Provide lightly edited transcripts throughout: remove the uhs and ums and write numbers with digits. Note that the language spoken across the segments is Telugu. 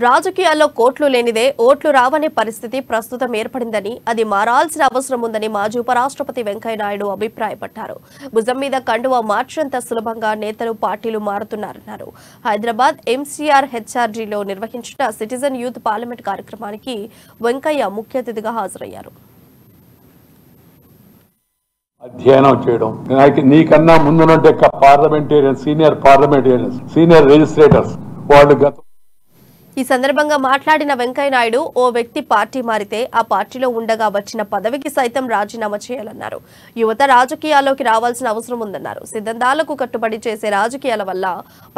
రాజకీయాల్లో కోట్లు లేనిదే ఓట్లు రావనే పరిస్థితి ప్రస్తుతం ఏర్పడిందని, అది మారాల్సిన అవసరం ఉందని మాజీ ఉపరాష్ట్రపతి వెంకయ్యనాయుడు అభిప్రాయపడ్డారు. భుజం మీద కండువా మార్చేంత సులభంగా నేతలు పార్టీలు మారుతున్నారన్నారు. హైదరాబాద్ ఎంసీఆర్ హెచ్ఆర్జీలో నిర్వహించిన సిటిజన్ యూత్ పార్లమెంట్ కార్యక్రమానికి వెంకయ్య ముఖ్య అతిథిగా హాజరయ్యారు. అధ్యయనం చేయడం నీకన్నా ముందున్నట్టే పార్లమెంటేరియన్ సీనియర్ లెజిస్లేటర్స్ వాళ్ళు ఈ సందర్భంగా మాట్లాడిన వెంకయ్యనాయుడు, ఓ వ్యక్తి పార్టీ మారితే ఆ పార్టీలో ఉండగా వచ్చిన పదవికి సైతం రాజీనామా చేయాలన్నారు. యువత రాజకీయాల్లోకి రావాల్సిన అవసరం ఉందన్నారు. సిద్ధాంతాలకు కట్టుబడి చేసే రాజకీయాల వల్ల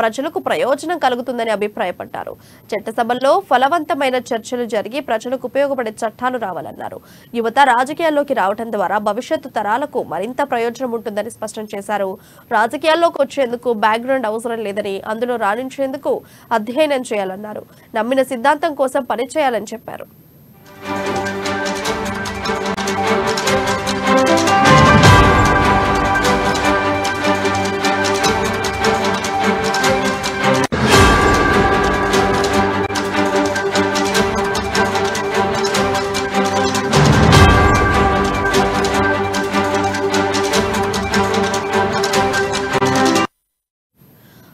ప్రజలకు ప్రయోజనం కలుగుతుందని అభిప్రాయపడ్డారు. చట్టసభల్లో ఫలవంతమైన చర్చలు జరిగి ప్రజలకు ఉపయోగపడే చట్టాలు రావాలన్నారు. యువత రాజకీయాల్లోకి రావడం ద్వారా భవిష్యత్తు తరాలకు మరింత ప్రయోజనం ఉంటుందని స్పష్టం చేశారు. రాజకీయాల్లోకి వచ్చేందుకు బ్యాక్గ్రౌండ్ అవసరం లేదని, అందులో రాణించేందుకు అధ్యయనం చేయాలన్నారు. నమ్మిన సిద్ధాంతం కోసం పనిచేయాలని చెప్పారు.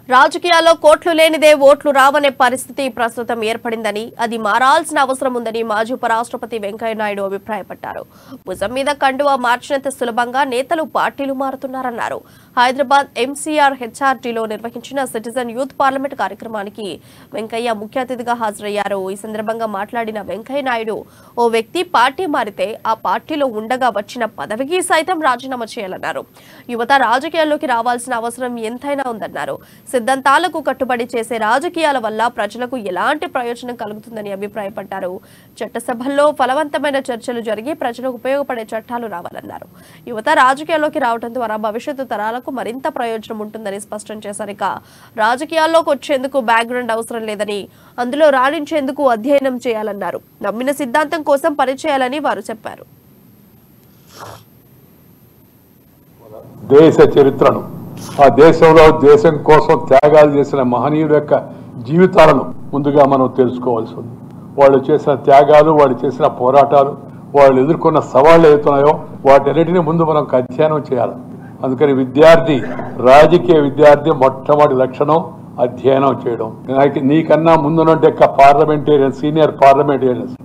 రాజకీయాల్లో కోట్లు లేనిదే ఓట్లు రావనే పరిస్థితి ప్రస్తుతం ఏర్పడిందని, అది మారాల్సిన అవసరం ఉందని మాజీ ఉపరాష్ట్రపతి వెంకయ్యనాయుడు అభిప్రాయపడ్డారు. భుజం మీద కండువా మార్చినంత సులభంగా నేతలు పార్టీలు మారుతున్నారన్నారు. హైదరాబాద్ ఎంసీఆర్ హెచ్ఆర్జీలో నిర్వహించిన సిటిజన్ యూత్ పార్లమెంట్ కార్యక్రమానికి వెంకయ్య ముఖ్య అతిథిగా హాజరయ్యారు. ఈ సందర్భంగా మాట్లాడిన వెంకయ్యనాయుడు, ఓ వ్యక్తి పార్టీ మారితే ఆ పార్టీలో ఉండగా వచ్చిన పదవికి సైతం రాజీనామా చేయాలన్నారు. యువత రాజకీయాల్లోకి రావాల్సిన అవసరం ఎంతైనా ఉందన్నారు. సిద్ధాంతాలకు కట్టుబడి చేసే రాజకీయాల వల్ల ప్రజలకు ఎలాంటి ప్రయోజనం కలుగుతుందని అభిప్రాయపడ్డారు. చట్టసభల్లో ఫలవంతమైన చర్చలు జరిగి ప్రజలకు ఉపయోగపడే చట్టాలు రావాలన్నారు. యువత రాజకీయాల్లోకి రావడం ద్వారా భవిష్యత్తు తరాలకు మరింత ప్రయోజనం ఉంటుందని స్పష్టం చేశారు. ఇక రాజకీయాల్లోకి వచ్చేందుకు బ్యాక్గ్రౌండ్ అవసరం లేదని, అందులో రాణించేందుకు అధ్యయనం చేయాలన్నారు. నమ్మిన సిద్ధాంతం కోసం పనిచేయాలని వారు చెప్పారు. దేశ చరిత్రను, ఆ దేశంలో దేశం కోసం త్యాగాలు చేసిన మహనీయుల యొక్క జీవితాలను ముందుగా మనం తెలుసుకోవాల్సి ఉంది. వాళ్ళు చేసిన త్యాగాలు, వాళ్ళు చేసిన పోరాటాలు, వాళ్ళు ఎదుర్కొన్న సవాళ్లు ఏతున్నాయో వాటన్నిటినీ ముందు మనం అధ్యయనం చేయాలి. అందుకని రాజకీయ విద్యార్థి మొట్టమొదటి లక్షణం అధ్యయనం చేయడం. నీకన్నా ముందున్నట్టే పార్లమెంటేరియన్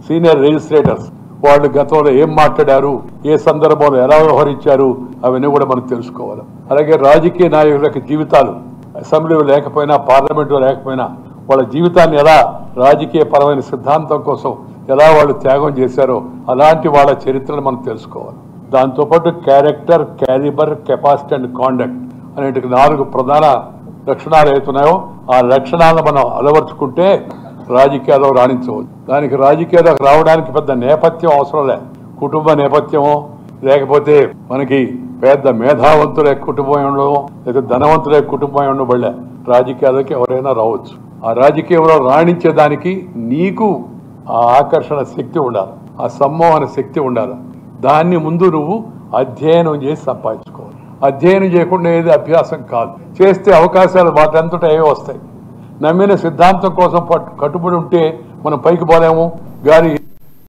సీనియర్ లెజిస్లేటర్స్ వాళ్ళు గతంలో ఏం మాట్లాడారు, ఏ సందర్భంలో ఎలా వ్యవహరించారు, అవన్నీ కూడా మనం తెలుసుకోవాలి. అలాగే రాజకీయ నాయకుల యొక్క జీవితాలు, అసెంబ్లీలో లేకపోయినా పార్లమెంట్లో లేకపోయినా వాళ్ళ జీవితాన్ని ఎలా రాజకీయ పరమైన సిద్ధాంతం కోసం ఎలా వాళ్ళు త్యాగం చేశారో అలాంటి వాళ్ళ చరిత్రను మనం తెలుసుకోవాలి. దాంతోపాటు character, calibre, capacity and conduct అనే 4 ప్రధాన లక్షణాలు ఏతున్నాయో ఆ లక్షణాలను మనం అలవర్చుకుంటే రాజకీయాల్లో రాణించవచ్చు. దానికి రాజకీయాల్లోకి రావడానికి పెద్ద నేపథ్యం అవసరం లే. కుటుంబ నేపథ్యమో లేకపోతే మనకి పెద్ద మేధావంతుల కుటుంబం ఉండడం లేదా ధనవంతుల కుటుంబం ఉండబడలే. రాజకీయాల్లోకి ఎవరైనా రావచ్చు. ఆ రాజకీయంలో రాణించేదానికి నీకు ఆ ఆకర్షణ శక్తి ఉండాలి, ఆ సమ్మోహన శక్తి ఉండాలి. దాన్ని ముందు నువ్వు అధ్యయనం చేసి సంపాదించుకోవాలి. అధ్యయనం చేయకుండా ఏది అభ్యాసం కాదు. చేస్తే అవకాశాలు వాటంతటా ఏవో వస్తాయి. నమ్మిన సిద్ధాంతం కోసం కట్టుబడి ఉంటే మనం పైకి పోలేము. గాని